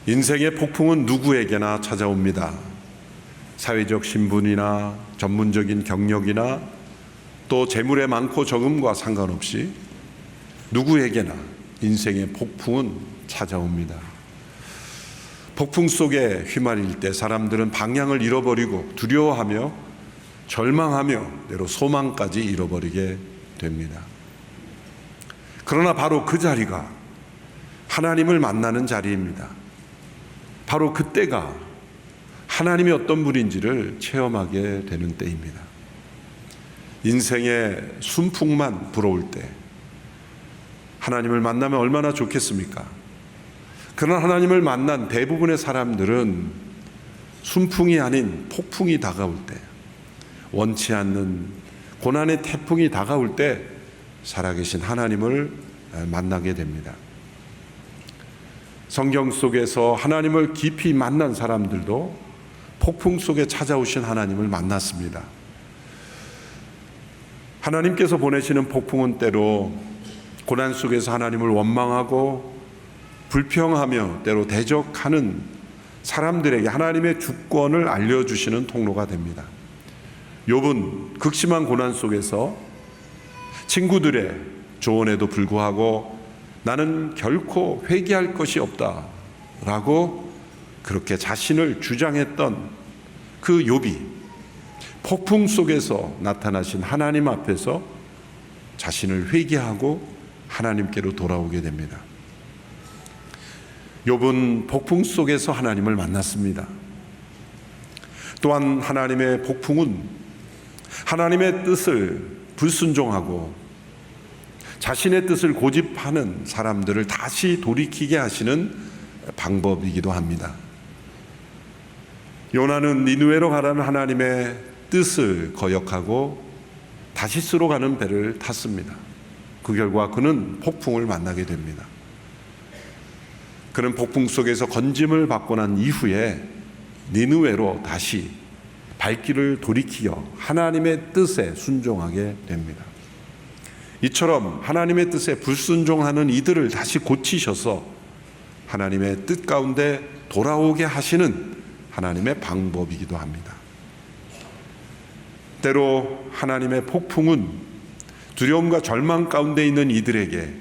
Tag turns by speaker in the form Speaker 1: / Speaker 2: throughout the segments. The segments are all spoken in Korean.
Speaker 1: 인생의 폭풍은 누구에게나 찾아옵니다. 사회적 신분이나 전문적인 경력이나 또 재물의 많고 적음과 상관없이 누구에게나 인생의 폭풍은 찾아옵니다. 폭풍 속에 휘말릴 때 사람들은 방향을 잃어버리고 두려워하며 절망하며 때로 소망까지 잃어버리게 됩니다. 그러나 바로 그 자리가 하나님을 만나는 자리입니다. 바로 그때가 하나님이 어떤 분인지를 체험하게 되는 때입니다. 인생의 순풍만 불어올 때 하나님을 만나면 얼마나 좋겠습니까? 그러나 하나님을 만난 대부분의 사람들은 순풍이 아닌 폭풍이 다가올 때, 원치 않는 고난의 태풍이 다가올 때 살아계신 하나님을 만나게 됩니다. 성경 속에서 하나님을 깊이 만난 사람들도 폭풍 속에 찾아오신 하나님을 만났습니다. 하나님께서 보내시는 폭풍은 때로 고난 속에서 하나님을 원망하고 불평하며 때로 대적하는 사람들에게 하나님의 주권을 알려주시는 통로가 됩니다. 욥은 극심한 고난 속에서 친구들의 조언에도 불구하고 나는 결코 회개할 것이 없다라고 그렇게 자신을 주장했던 그 욥이 폭풍 속에서 나타나신 하나님 앞에서 자신을 회개하고 하나님께로 돌아오게 됩니다. 욥은 폭풍 속에서 하나님을 만났습니다. 또한 하나님의 폭풍은 하나님의 뜻을 불순종하고 자신의 뜻을 고집하는 사람들을 다시 돌이키게 하시는 방법이기도 합니다. 요나는 니느웨로 가라는 하나님의 뜻을 거역하고 다시스로 가는 배를 탔습니다. 그 결과 그는 폭풍을 만나게 됩니다. 그는 폭풍 속에서 건짐을 받고 난 이후에 니느웨로 다시 발길을 돌이키어 하나님의 뜻에 순종하게 됩니다. 이처럼 하나님의 뜻에 불순종하는 이들을 다시 고치셔서 하나님의 뜻 가운데 돌아오게 하시는 하나님의 방법이기도 합니다. 때로 하나님의 폭풍은 두려움과 절망 가운데 있는 이들에게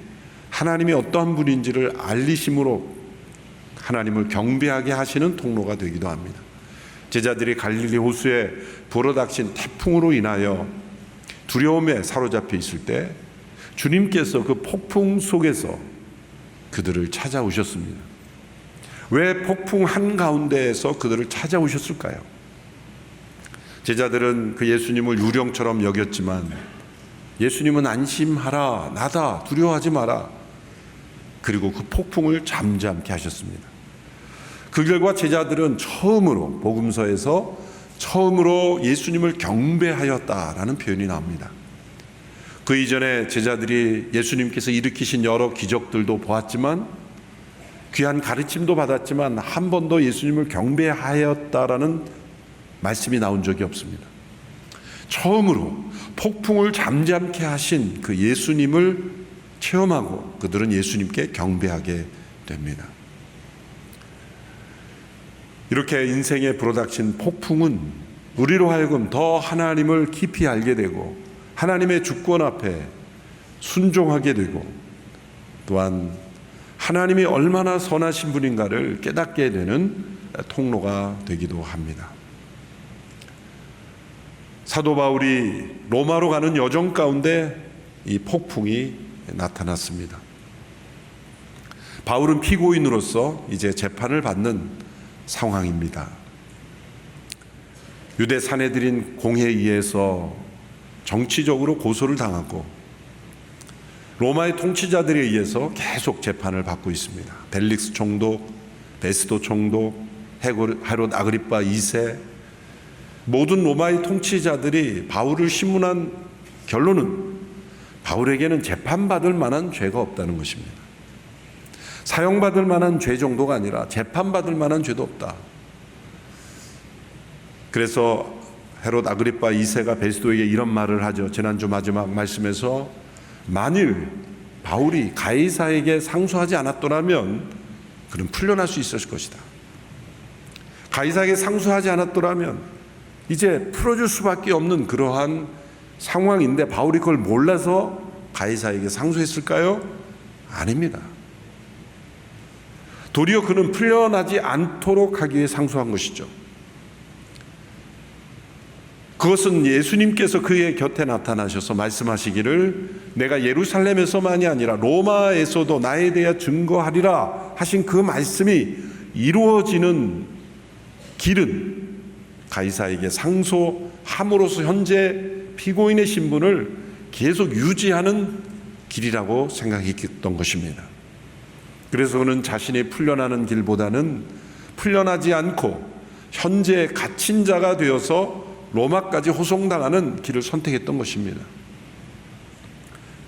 Speaker 1: 하나님이 어떠한 분인지를 알리심으로 하나님을 경배하게 하시는 통로가 되기도 합니다. 제자들이 갈릴리 호수에 불어닥친 태풍으로 인하여 두려움에 사로잡혀 있을 때 주님께서 그 폭풍 속에서 그들을 찾아오셨습니다. 왜 폭풍 한가운데에서 그들을 찾아오셨을까요? 제자들은 그 예수님을 유령처럼 여겼지만 예수님은 안심하라, 나다, 두려워하지 마라. 그리고 그 폭풍을 잠잠케 하셨습니다. 그 결과 제자들은 처음으로 복음서에서 처음으로 예수님을 경배하였다라는 표현이 나옵니다. 그 이전에 제자들이 예수님께서 일으키신 여러 기적들도 보았지만 귀한 가르침도 받았지만 한 번도 예수님을 경배하였다라는 말씀이 나온 적이 없습니다. 처음으로 폭풍을 잠잠케 하신 그 예수님을 체험하고 그들은 예수님께 경배하게 됩니다. 이렇게 인생에 불어닥친 폭풍은 우리로 하여금 더 하나님을 깊이 알게 되고 하나님의 주권 앞에 순종하게 되고 또한 하나님이 얼마나 선하신 분인가를 깨닫게 되는 통로가 되기도 합니다. 사도 바울이 로마로 가는 여정 가운데 이 폭풍이 나타났습니다. 바울은 피고인으로서 이제 재판을 받는 상황입니다. 유대 사내들인 공회에 의해서 정치적으로 고소를 당하고 로마의 통치자들에 의해서 계속 재판을 받고 있습니다. 벨릭스 총독, 베스도 총독, 헤롯 아그리파 2세 모든 로마의 통치자들이 바울을 신문한 결론은 바울에게는 재판받을 만한 죄가 없다는 것입니다. 사형받을 만한 죄 정도가 아니라 재판받을 만한 죄도 없다. 그래서 헤롯 아그리파 2세가 베스도에게 이런 말을 하죠. 지난주 마지막 말씀에서 만일 바울이 가이사에게 상소하지 않았더라면 그는 풀려날 수 있었을 것이다. 가이사에게 상소하지 않았더라면 이제 풀어줄 수밖에 없는 그러한 상황인데 바울이 그걸 몰라서 가이사에게 상소했을까요? 아닙니다. 도리어 그는 풀려나지 않도록 하기 위해 상소한 것이죠. 그것은 예수님께서 그의 곁에 나타나셔서 말씀하시기를 내가 예루살렘에서만이 아니라 로마에서도 나에 대해 증거하리라 하신 그 말씀이 이루어지는 길은 가이사에게 상소함으로써 현재 피고인의 신분을 계속 유지하는 길이라고 생각했던 것입니다. 그래서 그는 자신이 풀려나는 길보다는 풀려나지 않고 현재 갇힌 자가 되어서 로마까지 호송당하는 길을 선택했던 것입니다.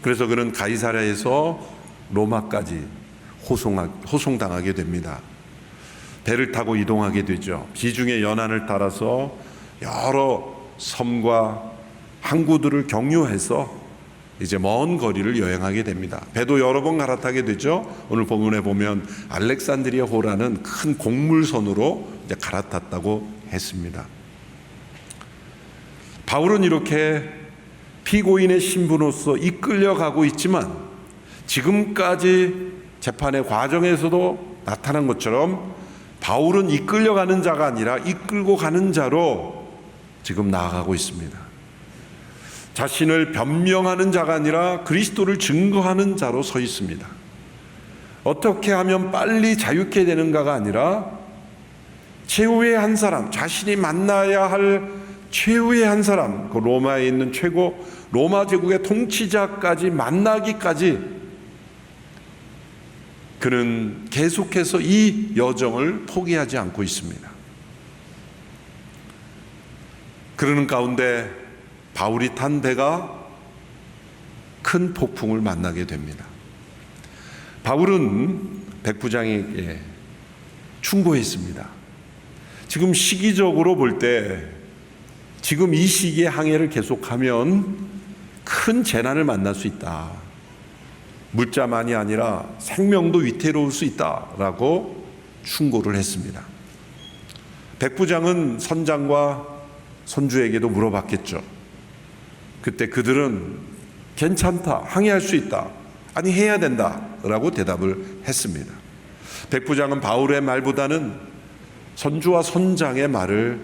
Speaker 1: 그래서 그는 가이사랴에서 로마까지 호송당하게 됩니다. 배를 타고 이동하게 되죠. 지중해 연안을 따라서 여러 섬과 항구들을 경유해서 이제 먼 거리를 여행하게 됩니다. 배도 여러 번 갈아타게 되죠. 오늘 본문에 보면 알렉산드리아 호라는 큰 곡물선으로 이제 갈아탔다고 했습니다. 바울은 이렇게 피고인의 신분으로서 이끌려가고 있지만 지금까지 재판의 과정에서도 나타난 것처럼 바울은 이끌려가는 자가 아니라 이끌고 가는 자로 지금 나아가고 있습니다. 자신을 변명하는 자가 아니라 그리스도를 증거하는 자로 서 있습니다. 어떻게 하면 빨리 자유케 되는가가 아니라 최후의 한 사람, 자신이 만나야 할 최후의 한 사람, 그 로마에 있는 최고 로마 제국의 통치자까지 만나기까지 그는 계속해서 이 여정을 포기하지 않고 있습니다. 그러는 가운데 바울이 탄 배가 큰 폭풍을 만나게 됩니다. 바울은 백부장에게 충고했습니다. 지금 시기적으로 볼 때 지금 이 시기의 항해를 계속하면 큰 재난을 만날 수 있다. 물자만이 아니라 생명도 위태로울 수 있다라고 충고를 했습니다. 백부장은 선장과 선주에게도 물어봤겠죠. 그때 그들은 괜찮다, 항해할 수 있다, 아니 해야 된다라고 대답을 했습니다. 백부장은 바울의 말보다는 선주와 선장의 말을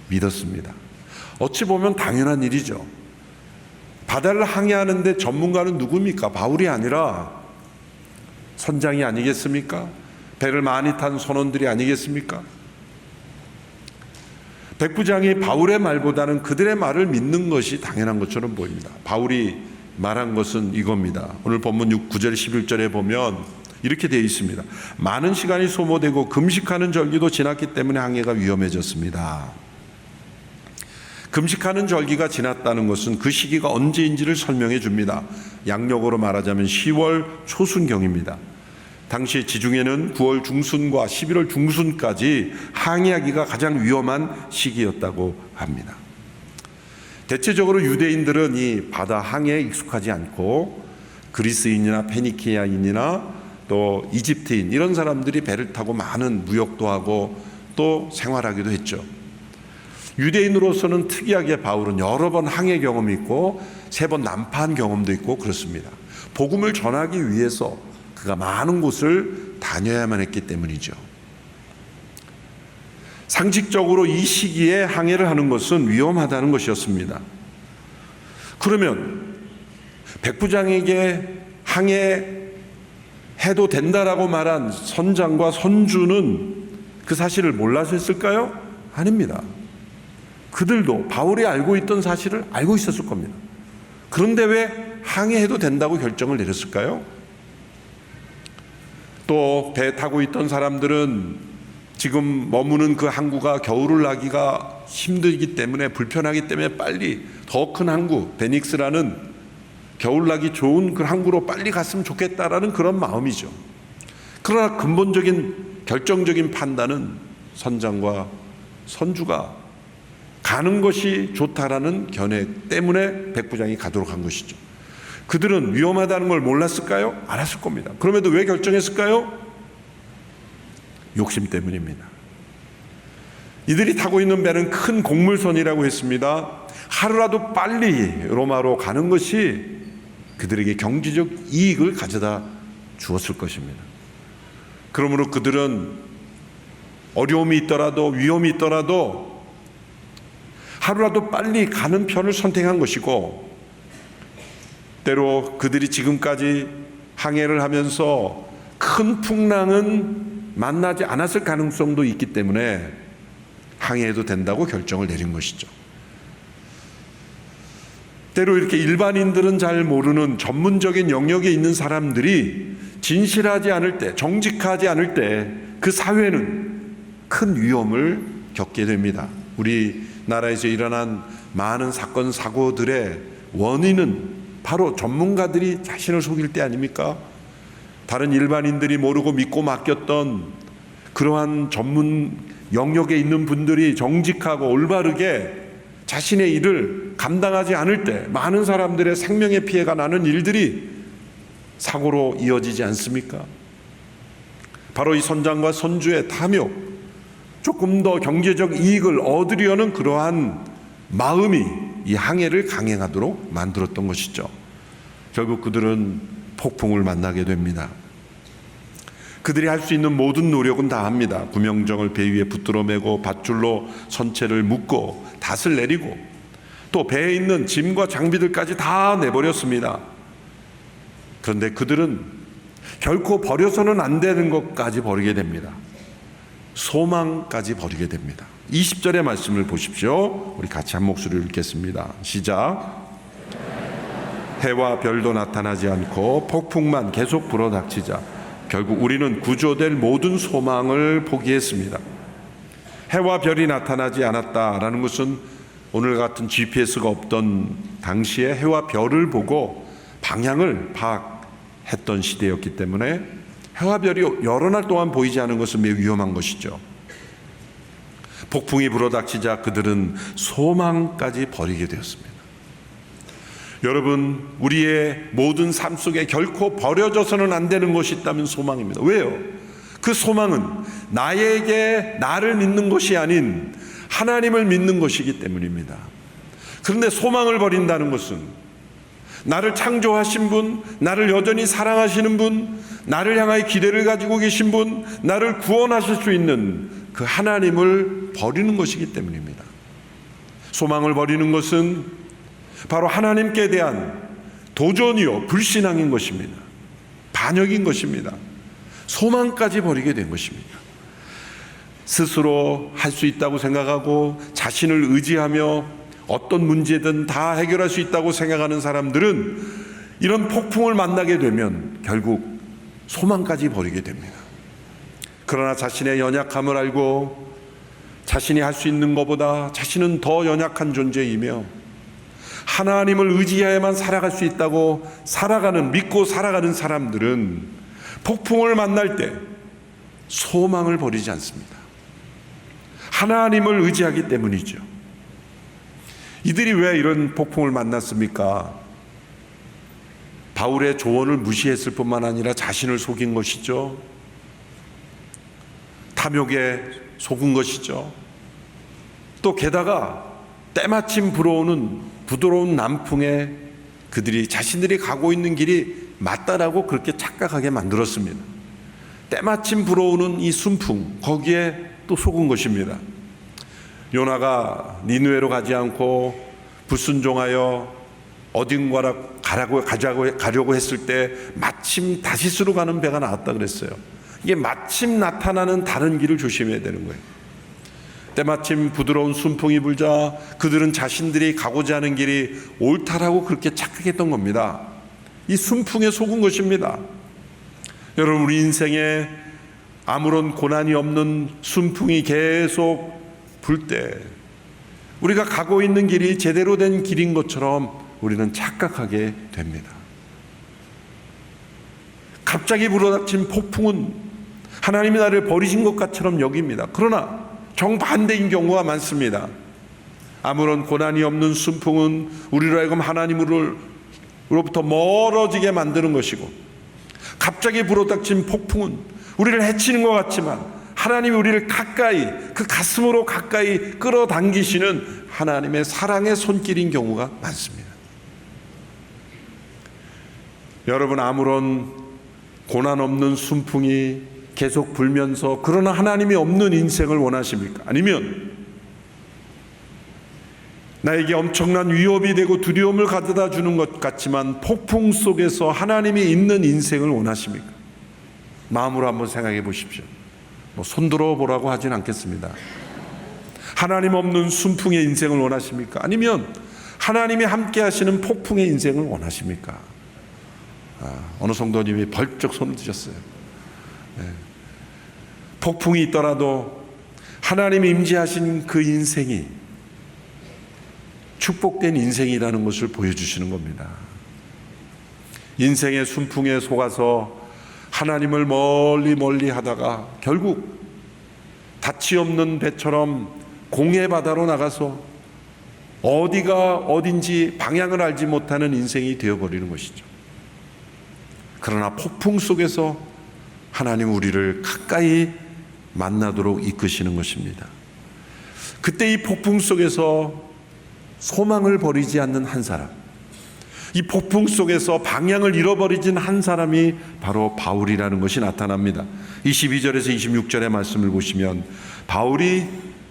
Speaker 1: 믿었습니다. 어찌 보면 당연한 일이죠. 바다를 항해하는데 전문가는 누굽니까? 바울이 아니라 선장이 아니겠습니까? 배를 많이 탄 선원들이 아니겠습니까? 백부장이 바울의 말보다는 그들의 말을 믿는 것이 당연한 것처럼 보입니다. 바울이 말한 것은 이겁니다. 오늘 본문 9절 11절에 보면 이렇게 되어 있습니다. 많은 시간이 소모되고 금식하는 절기도 지났기 때문에 항해가 위험해졌습니다. 금식하는 절기가 지났다는 것은 그 시기가 언제인지를 설명해 줍니다. 양력으로 말하자면 10월 초순경입니다. 당시 지중해는 9월 중순과 11월 중순까지 항해하기가 가장 위험한 시기였다고 합니다. 대체적으로 유대인들은 이 바다 항해에 익숙하지 않고 그리스인이나 페니키아인이나 또 이집트인 이런 사람들이 배를 타고 많은 무역도 하고 또 생활하기도 했죠. 유대인으로서는 특이하게 바울은 여러 번 항해 경험이 있고 3번 난파한 경험도 있고 그렇습니다. 복음을 전하기 위해서 그가 많은 곳을 다녀야만 했기 때문이죠. 상식적으로 이 시기에 항해를 하는 것은 위험하다는 것이었습니다. 그러면 백부장에게 항해해도 된다라고 말한 선장과 선주는 그 사실을 몰라서 했을까요? 아닙니다. 그들도 바울이 알고 있던 사실을 알고 있었을 겁니다. 그런데 왜 항해해도 된다고 결정을 내렸을까요? 또 배 타고 있던 사람들은 지금 머무는 그 항구가 겨울을 나기가 힘들기 때문에 불편하기 때문에 빨리 더 큰 항구 베닉스라는 겨울 나기 좋은 그 항구로 빨리 갔으면 좋겠다라는 그런 마음이죠. 그러나 근본적인 결정적인 판단은 선장과 선주가 가는 것이 좋다라는 견해 때문에 백부장이 가도록 한 것이죠. 그들은 위험하다는 걸 몰랐을까요? 알았을 겁니다. 그럼에도 왜 결정했을까요? 욕심 때문입니다. 이들이 타고 있는 배는 큰 곡물선이라고 했습니다. 하루라도 빨리 로마로 가는 것이 그들에게 경제적 이익을 가져다 주었을 것입니다. 그러므로 그들은 어려움이 있더라도 위험이 있더라도 하루라도 빨리 가는 편을 선택한 것이고, 때로 그들이 지금까지 항해를 하면서 큰 풍랑은 만나지 않았을 가능성도 있기 때문에 항해해도 된다고 결정을 내린 것이죠. 때로 이렇게 일반인들은 잘 모르는 전문적인 영역에 있는 사람들이 진실하지 않을 때, 정직하지 않을 때 그 사회는 큰 위험을 겪게 됩니다. 우리나라에서 일어난 많은 사건 사고들의 원인은 바로 전문가들이 자신을 속일 때 아닙니까? 다른 일반인들이 모르고 믿고 맡겼던 그러한 전문 영역에 있는 분들이 정직하고 올바르게 자신의 일을 감당하지 않을 때 많은 사람들의 생명의 피해가 나는 일들이 사고로 이어지지 않습니까? 바로 이 선장과 선주의 탐욕, 조금 더 경제적 이익을 얻으려는 그러한 마음이 이 항해를 강행하도록 만들었던 것이죠. 결국 그들은 폭풍을 만나게 됩니다. 그들이 할 수 있는 모든 노력은 다 합니다. 구명정을 배 위에 붙들어 매고 밧줄로 선체를 묶고 닷을 내리고 또 배에 있는 짐과 장비들까지 다 내버렸습니다. 그런데 그들은 결코 버려서는 안 되는 것까지 버리게 됩니다. 소망까지 버리게 됩니다. 20절의 말씀을 보십시오. 우리 같이 한 목소리로 읽겠습니다. 시작. 해와 별도 나타나지 않고 폭풍만 계속 불어닥치자 결국 우리는 구조될 모든 소망을 포기했습니다. 해와 별이 나타나지 않았다라는 것은 오늘 같은 GPS가 없던 당시에 해와 별을 보고 방향을 파악했던 시대였기 때문에 해와 별이 여러 날 동안 보이지 않은 것은 매우 위험한 것이죠. 폭풍이 불어닥치자 그들은 소망까지 버리게 되었습니다. 여러분, 우리의 모든 삶 속에 결코 버려져서는 안 되는 것이 있다면 소망입니다. 왜요? 그 소망은 나를 믿는 것이 아닌 하나님을 믿는 것이기 때문입니다. 그런데 소망을 버린다는 것은 나를 창조하신 분, 나를 여전히 사랑하시는 분, 나를 향하여 기대를 가지고 계신 분, 나를 구원하실 수 있는 그 하나님을 버리는 것이기 때문입니다. 소망을 버리는 것은 바로 하나님께 대한 도전이요 불신앙인 것입니다. 반역인 것입니다. 소망까지 버리게 된 것입니다. 스스로 할 수 있다고 생각하고 자신을 의지하며 어떤 문제든 다 해결할 수 있다고 생각하는 사람들은 이런 폭풍을 만나게 되면 결국 소망까지 버리게 됩니다. 그러나 자신의 연약함을 알고 자신이 할 수 있는 것보다 자신은 더 연약한 존재이며 하나님을 의지해야만 살아갈 수 있다고 믿고 살아가는 사람들은 폭풍을 만날 때 소망을 버리지 않습니다. 하나님을 의지하기 때문이죠. 이들이 왜 이런 폭풍을 만났습니까? 바울의 조언을 무시했을 뿐만 아니라 자신을 속인 것이죠. 탐욕에 속은 것이죠. 또 게다가 때마침 불어오는 부드러운 남풍에 그들이 자신들이 가고 있는 길이 맞다라고 그렇게 착각하게 만들었습니다. 때마침 불어오는 이 순풍, 거기에 또 속은 것입니다. 요나가 니느웨로 가지 않고 불순종하여 어딘가로 가려고 했을 때 마침 다시스로 가는 배가 나왔다 그랬어요. 이게 마침 나타나는 다른 길을 조심해야 되는 거예요. 때마침 부드러운 순풍이 불자 그들은 자신들이 가고자 하는 길이 옳다라고 그렇게 착각했던 겁니다. 이 순풍에 속은 것입니다. 여러분, 우리 인생에 아무런 고난이 없는 순풍이 계속 불 때 우리가 가고 있는 길이 제대로 된 길인 것처럼 우리는 착각하게 됩니다. 갑자기 불어닥친 폭풍은 하나님이 나를 버리신 것 같처럼 여깁니다. 그러나 정반대인 경우가 많습니다. 아무런 고난이 없는 순풍은 우리로 하여금 하나님으로부터 멀어지게 만드는 것이고, 갑자기 불어닥친 폭풍은 우리를 해치는 것 같지만 하나님이 우리를 가까이, 그 가슴으로 가까이 끌어당기시는 하나님의 사랑의 손길인 경우가 많습니다. 여러분, 아무런 고난 없는 순풍이 계속 불면서 그러나 하나님이 없는 인생을 원하십니까? 아니면 나에게 엄청난 위협이 되고 두려움을 가져다 주는 것 같지만 폭풍 속에서 하나님이 있는 인생을 원하십니까? 마음으로 한번 생각해 보십시오. 손들어 보라고 하진 않겠습니다. 하나님 없는 순풍의 인생을 원하십니까? 아니면 하나님이 함께 하시는 폭풍의 인생을 원하십니까? 어느 성도님이 벌쩍 손을 드셨어요. 폭풍이 있더라도 하나님이 임재하신 그 인생이 축복된 인생이라는 것을 보여주시는 겁니다. 인생의 순풍에 속아서 하나님을 멀리 하다가 결국 닻이 없는 배처럼 공해 바다로 나가서 어디가 어딘지 방향을 알지 못하는 인생이 되어버리는 것이죠. 그러나 폭풍 속에서 하나님 우리를 가까이 만나도록 이끄시는 것입니다. 그때 이 폭풍 속에서 소망을 버리지 않는 한 사람, 이 폭풍 속에서 방향을 잃어버리진 한 사람이 바로 바울이라는 것이 나타납니다. 22절에서 26절의 말씀을 보시면 바울이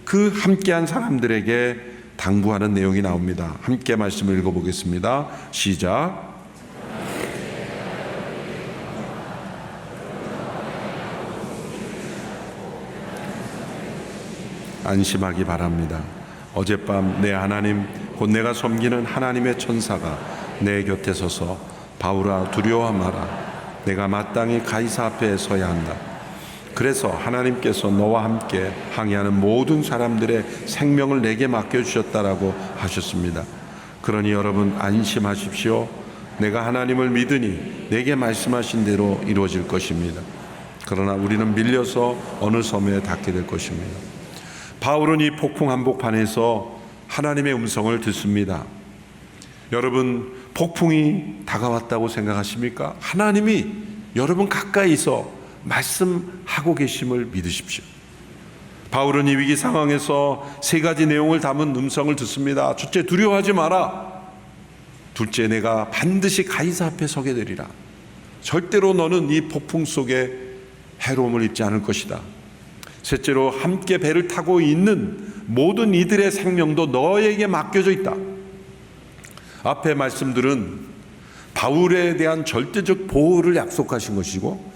Speaker 1: 그 함께한 사람들에게 당부하는 내용이 나옵니다. 함께 말씀을 읽어보겠습니다. 시작. 안심하기 바랍니다. 어젯밤 내 하나님 곧 내가 섬기는 하나님의 천사가 내 곁에 서서 바울아 두려워 마라. 내가 마땅히 가이사 앞에 서야 한다. 그래서 하나님께서 너와 함께 항해하는 모든 사람들의 생명을 내게 맡겨주셨다라고 하셨습니다. 그러니 여러분 안심하십시오. 내가 하나님을 믿으니 내게 말씀하신 대로 이루어질 것입니다. 그러나 우리는 밀려서 어느 섬에 닿게 될 것입니다. 바울은 이 폭풍 한복판에서 하나님의 음성을 듣습니다. 여러분, 폭풍이 다가왔다고 생각하십니까? 하나님이 여러분 가까이서 말씀하고 계심을 믿으십시오. 바울은 이 위기 상황에서 세 가지 내용을 담은 음성을 듣습니다. 첫째, 두려워하지 마라. 둘째, 내가 반드시 가이사 앞에 서게 되리라. 절대로 너는 이 폭풍 속에 해로움을 입지 않을 것이다. 셋째로, 함께 배를 타고 있는 모든 이들의 생명도 너에게 맡겨져 있다. 앞의 말씀들은 바울에 대한 절대적 보호를 약속하신 것이고,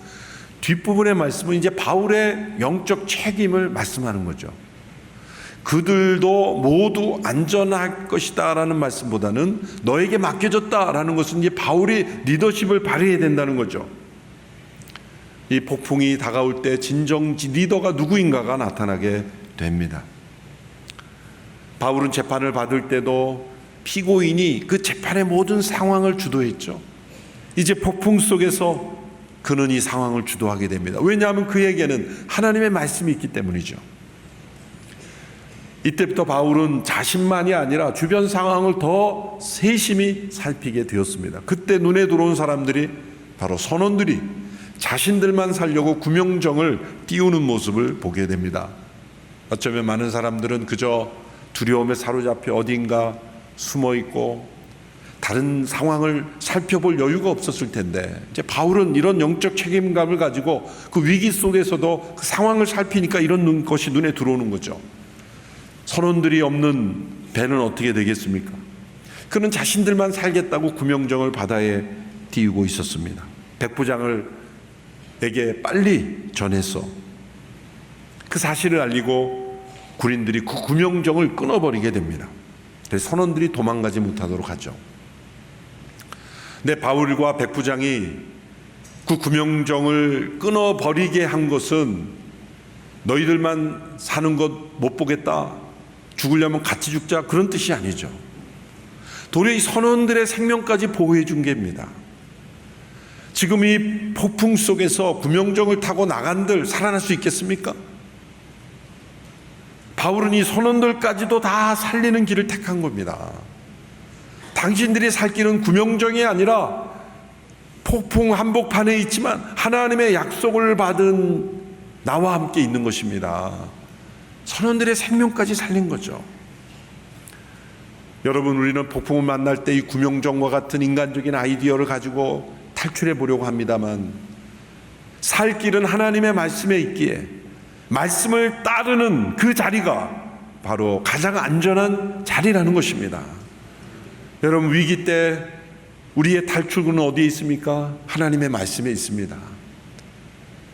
Speaker 1: 뒷부분의 말씀은 이제 바울의 영적 책임을 말씀하는 거죠. 그들도 모두 안전할 것이다 라는 말씀보다는 너에게 맡겨졌다라는 것은 이제 바울이 리더십을 발휘해야 된다는 거죠. 이 폭풍이 다가올 때 진정 리더가 누구인가가 나타나게 됩니다. 바울은 재판을 받을 때도 피고인이 그 재판의 모든 상황을 주도했죠. 이제 폭풍 속에서 그는 이 상황을 주도하게 됩니다. 왜냐하면 그에게는 하나님의 말씀이 있기 때문이죠. 이때부터 바울은 자신만이 아니라 주변 상황을 더 세심히 살피게 되었습니다. 그때 눈에 들어온 사람들이 바로 선원들이 자신들만 살려고 구명정을 띄우는 모습을 보게 됩니다. 어쩌면 많은 사람들은 그저 두려움에 사로잡혀 어딘가 숨어 있고 다른 상황을 살펴볼 여유가 없었을 텐데, 이제 바울은 이런 영적 책임감을 가지고 그 위기 속에서도 그 상황을 살피니까 이런 것이 눈에 들어오는 거죠. 선원들이 없는 배는 어떻게 되겠습니까? 그는 자신들만 살겠다고 구명정을 바다에 띄우고 있었습니다. 백부장에게 빨리 전해서 그 사실을 알리고 군인들이 그 구명정을 끊어버리게 됩니다. 그래서 선원들이 도망가지 못하도록 하죠. 근데 바울과 백부장이 그 구명정을 끊어버리게 한 것은 너희들만 사는 것 못 보겠다, 죽으려면 같이 죽자, 그런 뜻이 아니죠. 도리어 이 선원들의 생명까지 보호해 준 겁니다. 지금 이 폭풍 속에서 구명정을 타고 나간들 살아날 수 있겠습니까? 바울은 이 선원들까지도 다 살리는 길을 택한 겁니다. 당신들이 살 길은 구명정이 아니라 폭풍 한복판에 있지만 하나님의 약속을 받은 나와 함께 있는 것입니다. 선원들의 생명까지 살린 거죠. 여러분, 우리는 폭풍을 만날 때 이 구명정과 같은 인간적인 아이디어를 가지고 탈출해 보려고 합니다만, 살 길은 하나님의 말씀에 있기에 말씀을 따르는 그 자리가 바로 가장 안전한 자리라는 것입니다. 여러분, 위기 때 우리의 탈출구는 어디에 있습니까? 하나님의 말씀에 있습니다.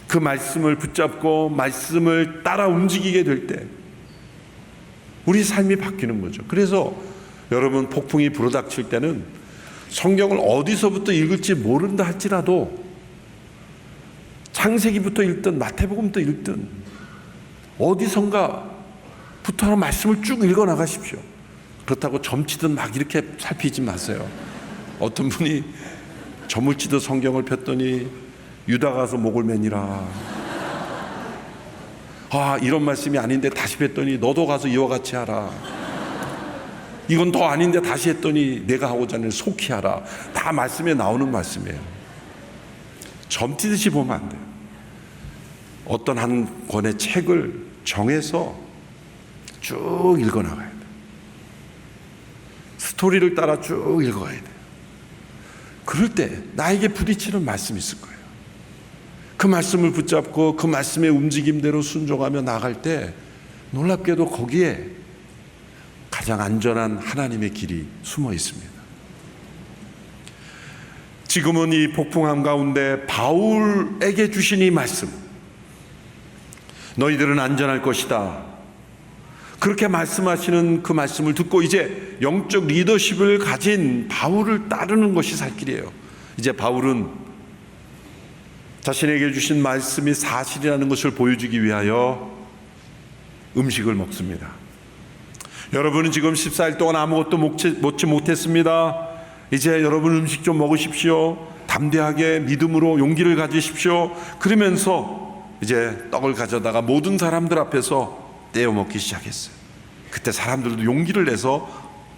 Speaker 1: 그 말씀을 붙잡고 말씀을 따라 움직이게 될 때 우리 삶이 바뀌는 거죠. 그래서 여러분, 폭풍이 불어닥칠 때는 성경을 어디서부터 읽을지 모른다 할지라도 창세기부터 읽든 마태복음부터 읽든 어디선가부터 말씀을 쭉 읽어 나가십시오. 그렇다고 점치듯 막 이렇게 살피지 마세요. 어떤 분이 저물치듯 성경을 폈더니 유다 가서 목을 매니라. 이런 말씀이 아닌데 다시 뵀더니 너도 가서 이와 같이 하라. 이건 더 아닌데 다시 했더니 내가 하고자 하는 속히 하라. 다 말씀에 나오는 말씀이에요. 점치듯이 보면 안 돼요. 어떤 한 권의 책을 정해서 쭉 읽어나가야 돼요. 스토리를 따라 쭉 읽어가야 돼요. 그럴 때 나에게 부딪히는 말씀이 있을 거예요. 그 말씀을 붙잡고 그 말씀의 움직임대로 순종하며 나아갈 때 놀랍게도 거기에 가장 안전한 하나님의 길이 숨어 있습니다. 지금은 이 폭풍함 가운데 바울에게 주신 이 말씀, 너희들은 안전할 것이다, 그렇게 말씀하시는 그 말씀을 듣고 이제 영적 리더십을 가진 바울을 따르는 것이 살 길이에요. 이제 바울은 자신에게 주신 말씀이 사실이라는 것을 보여주기 위하여 음식을 먹습니다. 여러분은 지금 14일 동안 아무것도 먹지 못했습니다. 이제 여러분 음식 좀 먹으십시오. 담대하게 믿음으로 용기를 가지십시오. 그러면서 이제 떡을 가져다가 모든 사람들 앞에서 떼어 먹기 시작했어요. 그때 사람들도 용기를 내서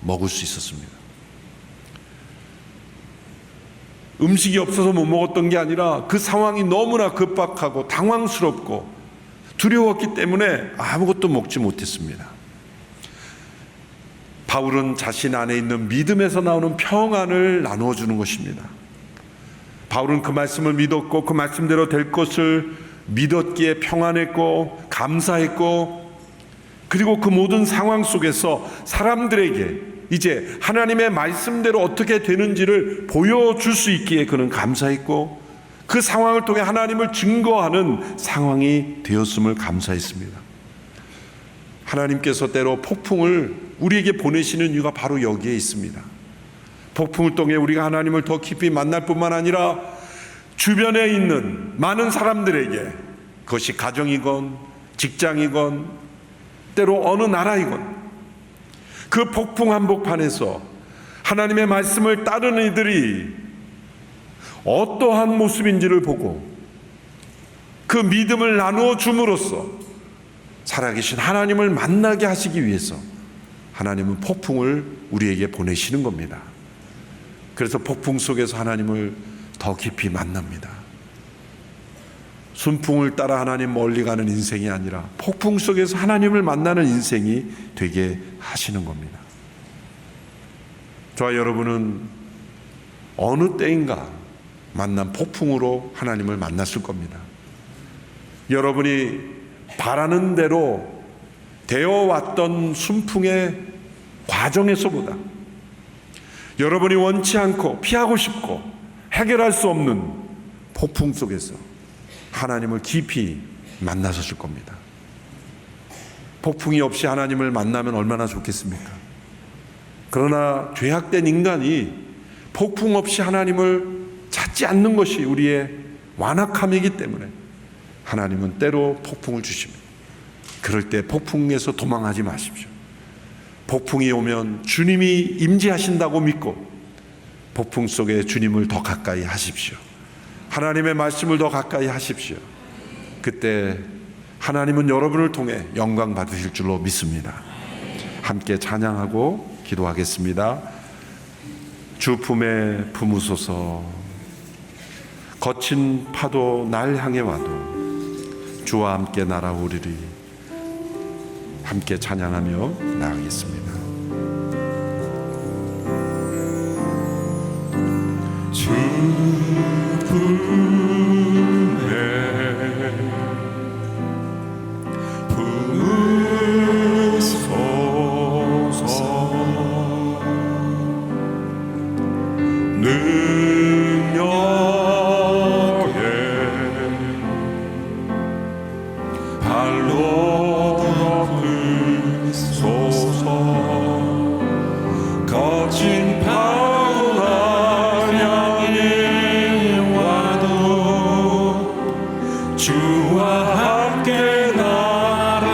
Speaker 1: 먹을 수 있었습니다. 음식이 없어서 못 먹었던 게 아니라 그 상황이 너무나 급박하고 당황스럽고 두려웠기 때문에 아무것도 먹지 못했습니다. 바울은 자신 안에 있는 믿음에서 나오는 평안을 나누어 주는 것입니다. 바울은 그 말씀을 믿었고 그 말씀대로 될 것을 믿었기에 평안했고 감사했고, 그리고 그 모든 상황 속에서 사람들에게 이제 하나님의 말씀대로 어떻게 되는지를 보여줄 수 있기에 그는 감사했고, 그 상황을 통해 하나님을 증거하는 상황이 되었음을 감사했습니다. 하나님께서 때로 폭풍을 우리에게 보내시는 이유가 바로 여기에 있습니다. 폭풍을 통해 우리가 하나님을 더 깊이 만날 뿐만 아니라 주변에 있는 많은 사람들에게, 그것이 가정이건 직장이건 때로 어느 나라이건, 그 폭풍 한복판에서 하나님의 말씀을 따르는 이들이 어떠한 모습인지를 보고 그 믿음을 나누어 줌으로써 살아계신 하나님을 만나게 하시기 위해서 하나님은 폭풍을 우리에게 보내시는 겁니다. 그래서 폭풍 속에서 하나님을 더 깊이 만납니다. 순풍을 따라 하나님 멀리 가는 인생이 아니라 폭풍 속에서 하나님을 만나는 인생이 되게 하시는 겁니다. 저와 여러분은 어느 때인가 만난 폭풍으로 하나님을 만났을 겁니다. 여러분이 바라는 대로 되어왔던 순풍의 과정에서보다 여러분이 원치 않고 피하고 싶고 해결할 수 없는 폭풍 속에서 하나님을 깊이 만나셨을 겁니다. 폭풍이 없이 하나님을 만나면 얼마나 좋겠습니까? 그러나 죄악된 인간이 폭풍 없이 하나님을 찾지 않는 것이 우리의 완악함이기 때문에 하나님은 때로 폭풍을 주십니다. 그럴 때 폭풍에서 도망하지 마십시오. 폭풍이 오면 주님이 임재하신다고 믿고 폭풍 속에 주님을 더 가까이 하십시오. 하나님의 말씀을 더 가까이 하십시오. 그때 하나님은 여러분을 통해 영광 받으실 줄로 믿습니다. 함께 찬양하고 기도하겠습니다. 주 품에 품으소서. 거친 파도 날 향해 와도 주와 함께 날아오리리. 함께 찬양하며 나아가겠습니다. 주 품에 품으소서. 능력에 발로 덮으소서. 거친 파도 날 향해 와도 주와 함께 날아오르리.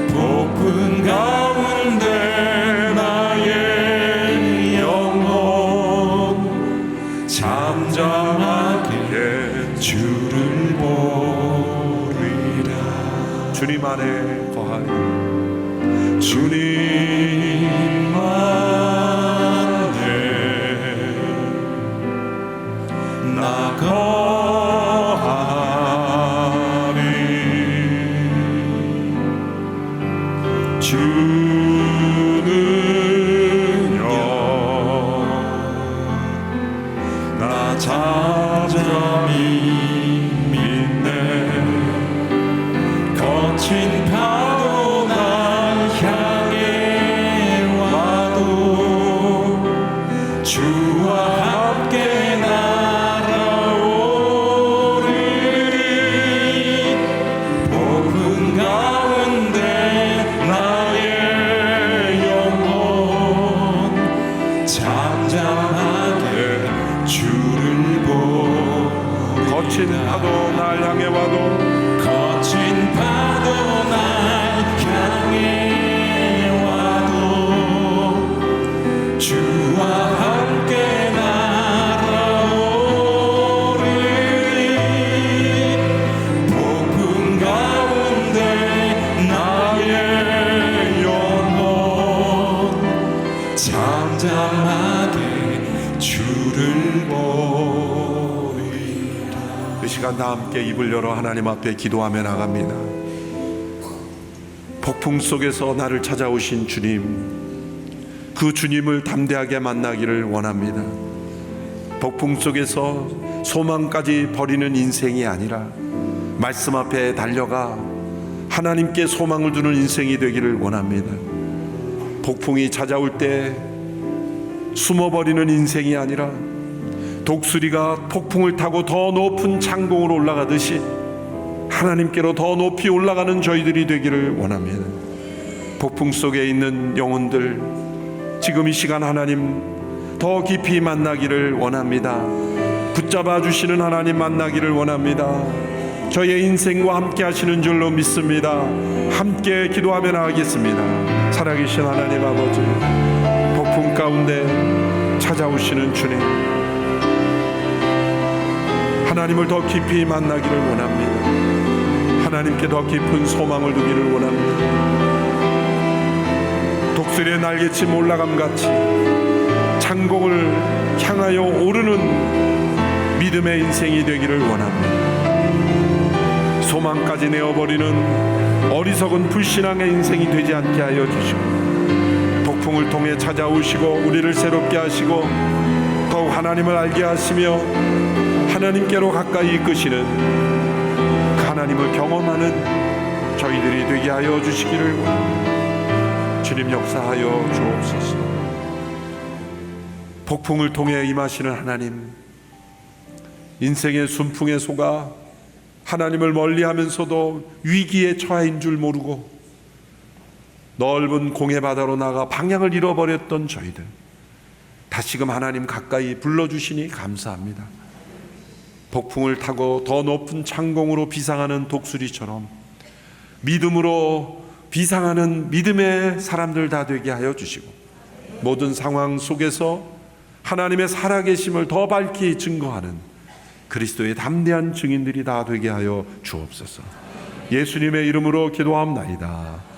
Speaker 1: 폭풍 가운데 나의 영혼 잠잠하게 주를 보리라. 주님 안에 거하리. 주님 안에 나 거하리. 주는요 나 잠잠히 믿네. 거친 파도 날 향해 와도 주와 함께 날아오르리. 폭풍 가운데 나의 영혼 잠잠하게 주를 보리. 거친 파도 날 향해 와도 거친 파도 날 향해 와도 주와 함께 날아오르리. 폭풍 가운데 나의 영혼 잠잠하게 주를 보리라. 이 시간 다 함께 입을 열어 하나님 앞에 기도하며 나갑니다. 폭풍 속에서 나를 찾아오신 주님, 그 주님을 담대하게 만나기를 원합니다. 폭풍 속에서 소망까지 버리는 인생이 아니라 말씀 앞에 달려가 하나님께 소망을 두는 인생이 되기를 원합니다. 폭풍이 찾아올 때 숨어버리는 인생이 아니라 독수리가 폭풍을 타고 더 높은 창공으로 올라가듯이 하나님께로 더 높이 올라가는 저희들이 되기를 원합니다. 폭풍 속에 있는 영혼들, 지금 이 시간 하나님 더 깊이 만나기를 원합니다. 붙잡아 주시는 하나님 만나기를 원합니다. 저의 인생과 함께 하시는 줄로 믿습니다. 함께 기도하며 나가겠습니다. 살아계신 하나님 아버지, 폭풍 가운데 찾아오시는 주님, 하나님을 더 깊이 만나기를 원합니다. 하나님께 더 깊은 소망을 두기를 원합니다. 독수리의 날개침 올라감같이 창공을 향하여 오르는 믿음의 인생이 되기를 원합니다. 소망까지 내어버리는 어리석은 불신앙의 인생이 되지 않게 하여 주시고, 폭풍을 통해 찾아오시고 우리를 새롭게 하시고 더욱 하나님을 알게 하시며 하나님께로 가까이 이끄시는 그 하나님을 경험하는 저희들이 되게 하여 주시기를 원합니다. 주님 역사하여 주옵소서. 폭풍을 통해 임하시는 하나님, 인생의 순풍에 속아 하나님을 멀리하면서도 위기에 처해인 줄 모르고 넓은 공해 바다로 나가 방향을 잃어버렸던 저희들, 다시금 하나님 가까이 불러주시니 감사합니다. 폭풍을 타고 더 높은 창공으로 비상하는 독수리처럼 믿음으로 비상하는 믿음의 사람들 다 되게 하여 주시고, 모든 상황 속에서 하나님의 살아계심을 더 밝히 증거하는 그리스도의 담대한 증인들이 다 되게 하여 주옵소서. 예수님의 이름으로 기도합나이다.